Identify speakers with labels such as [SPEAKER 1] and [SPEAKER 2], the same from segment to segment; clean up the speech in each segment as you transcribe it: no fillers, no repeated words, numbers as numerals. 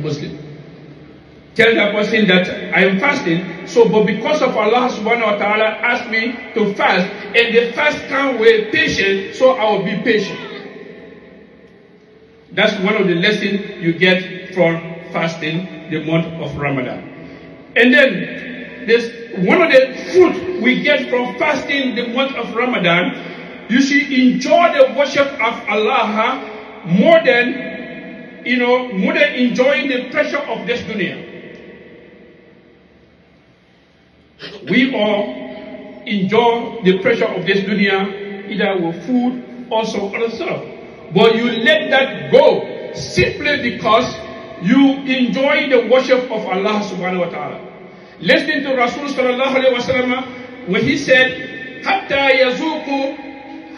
[SPEAKER 1] Muslim. Tell that person that I am fasting, but because of Allah subhanahu wa ta'ala asked me to fast, and the fast comes with patience, so I will be patient. That's one of the lessons you get from fasting the month of Ramadan. And then there's one of the fruit we get from fasting the month of Ramadan. You should enjoy the worship of Allah more than enjoying the pleasure of this dunya. We all enjoy the pleasure of this dunya, either with food or some other stuff. But you let that go simply because you enjoy the worship of Allah subhanahu wa ta'ala. Listening to Rasul sallallahu alayhi wa sallam when he said, Hatta yazuku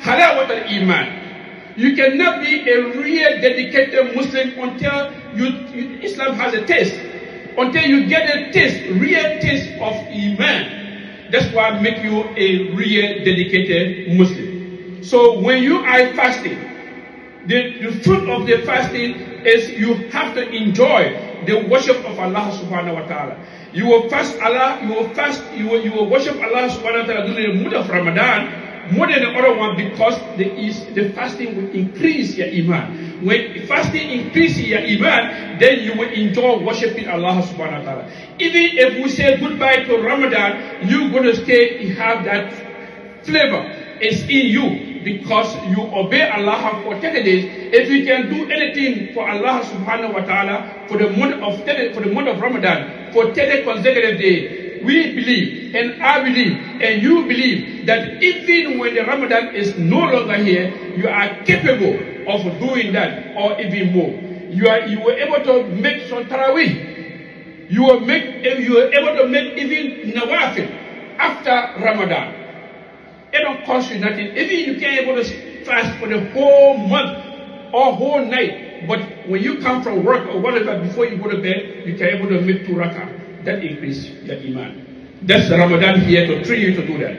[SPEAKER 1] halawat al-iman. You cannot be a real dedicated Muslim until Islam has a taste. Until you get a taste, real taste of Iman. That's what makes you a real dedicated Muslim. So when you are fasting, the fruit of the fasting is you have to enjoy the worship of Allah subhanahu wa ta'ala. You will fast Allah, you will worship Allah subhanahu wa ta'ala during the month of Ramadan more than the other one because the fasting will increase your Iman. When fasting increases your Iman, then you will enjoy worshiping Allah subhanahu wa ta'ala. Even if we say goodbye to Ramadan, you're going to stay, have that flavor. It's in you because you obey Allah for 30 days. If you can do anything for Allah subhanahu wa ta'ala for the month of Ramadan, for 30 consecutive days, we believe, and I believe, and you believe that even when the Ramadan is no longer here, you are capable of doing that or even more. You were able to make some tarawih. You were able to make even nawafil after Ramadan. It don't cost you nothing. Even you can't able to fast for the whole month or whole night. But when you come from work or whatever, before you go to bed, you can able to make 2 rakah. That increase your Iman. That's Ramadan here to train you to do that.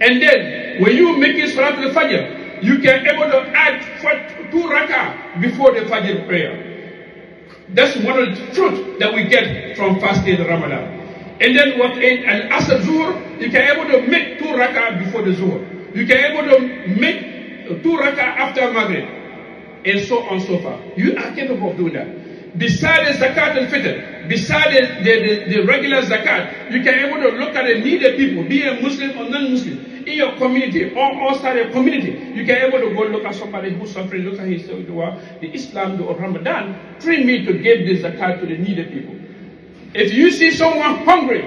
[SPEAKER 1] And then when you make it Salat al-Fajr, you can able to add 2 rakah before the Fajr prayer. That's one of the fruit that we get from fasting Ramadan. And then what in Al-Asr Zuhr, you can able to make 2 rakah before the Zuhr. You can able to make 2 rakah after Maghrib. And so on and so forth. You are capable of doing that. Besides the zakat al-fitr, besides the regular zakat, you can able to look at the needy people, be a Muslim or non-Muslim, in your community or outside your community. You can able to go look at somebody who's suffering, look at his the Islam, the Ramadan, train me to give the zakat to the needy people. If you see someone hungry,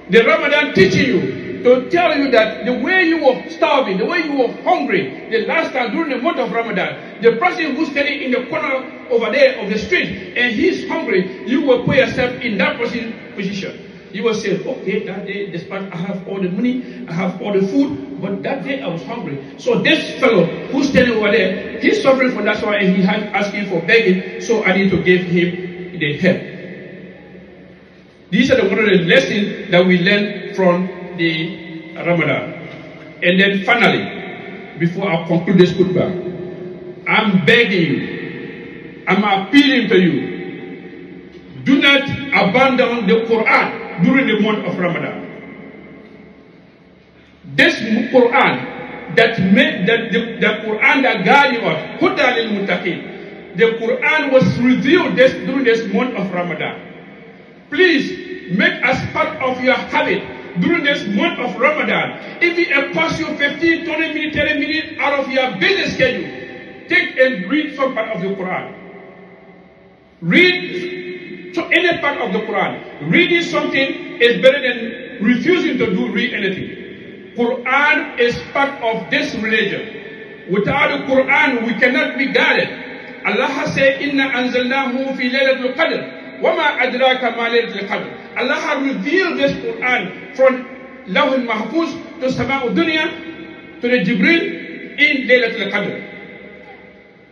[SPEAKER 1] the Ramadan teaching you to tell you that the way you were starving, the way you were hungry the last time during the month of Ramadan, the person who's standing in the corner over there of the street and he's hungry, you will put yourself in that person's position. You will say, okay, that day, despite I have all the money, I have all the food, but that day I was hungry. So this fellow who's standing over there, he's suffering from that, and he has asking for begging, so I need to give him the help. These are one of the lessons that we learn from the Ramadan. And then finally, before I conclude this khutbah, I'm begging you, I'm appealing to you, do not abandon the Quran during the month of Ramadan. This Quran the Quran that guides us, Huda lil Muttaqin, the Quran was revealed during this month of Ramadan. Please make as part of your habit during this month of Ramadan. If it costs you 15, 20 minutes, 30 minutes out of your busy schedule, take and read some part of the Quran. Read any part of the Quran. Reading something is better than refusing to read anything. Quran is part of this religion. Without the Quran, we cannot be guided. Allah has said, Inna anzalnahu fi laylatul qadr. Wama adraka ma laylatul qadr. Allah has revealed this Quran from Lawh al-Mahfuz to Sama'ud Dunya to the Jibril in Laylatul Qadr.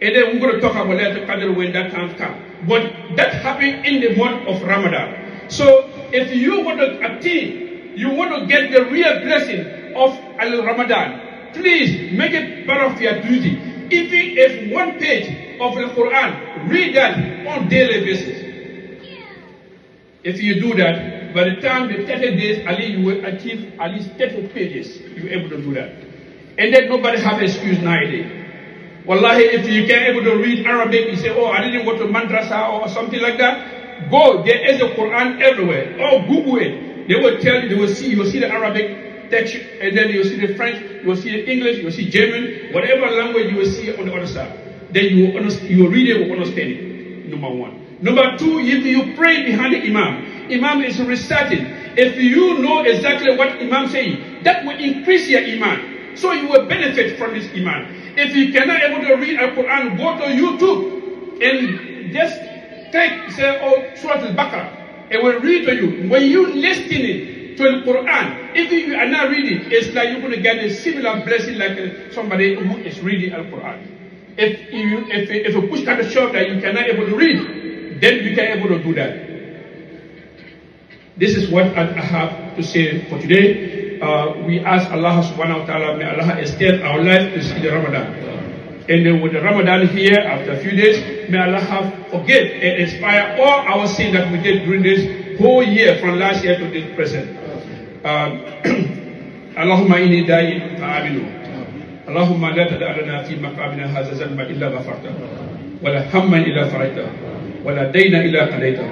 [SPEAKER 1] And then we're going to talk about Laylatul Qadr when that time comes. But that happened in the month of Ramadan. So if you want to attain, you want to get the real blessing of Ramadan, please make it part of your duty. Even if one page of the Quran, read that on daily basis. If you do that, by the time the 30 days, Ali, you will achieve at least 30 pages. You're able to do that. And then nobody have excuse nowadays. Wallahi, if you can't able to read Arabic, you say, oh, I didn't go to madrasa or something like that. Go, there is a Quran everywhere. Or Google it. They will tell you, you will see the Arabic text, and then you will see the French, you will see the English, you will see German, whatever language you will see on the other side. Then you will read it, you will understand it. Number one. Number two, if you pray behind the Imam, Imam is reciting. If you know exactly what Imam saying, that will increase your Iman. So you will benefit from this Iman. If you cannot able to read Al-Quran, go to YouTube and just click, say, oh, Surah Al-Baqarah. It will read to you. When you listening to the Quran, if you are not reading, it's like you're going to get a similar blessing like somebody who is reading Al-Quran. If you push kind of shop that you cannot able to read, then you can able to do that. This is what I have to say for today. We ask Allah subhanahu wa ta'ala, may Allah extend our life to see the Ramadan. And then with the Ramadan here, after a few days, may Allah forgive and inspire all our sins that we did during this whole year, from last year to this present. Allahumma inni da'i fa'aminu. Allahumma la tada'alana fi maqamina hadha zanba illa ghafarta. Wala hamman illa farajta. Wala dayna illa qadayta.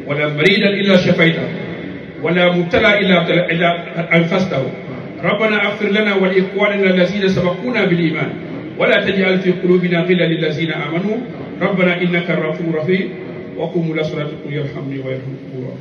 [SPEAKER 1] Wala maridan illa shafaita. ولا مبتلى إلا أنفسته ربنا اغفر لنا ولإخواننا الذين سبقونا بالإيمان ولا تجعل في قلوبنا غلا للذين آمنوا ربنا إنك غفور رحيم وقوموا إلى صلاتكم يرحمني ويرحمكم الله.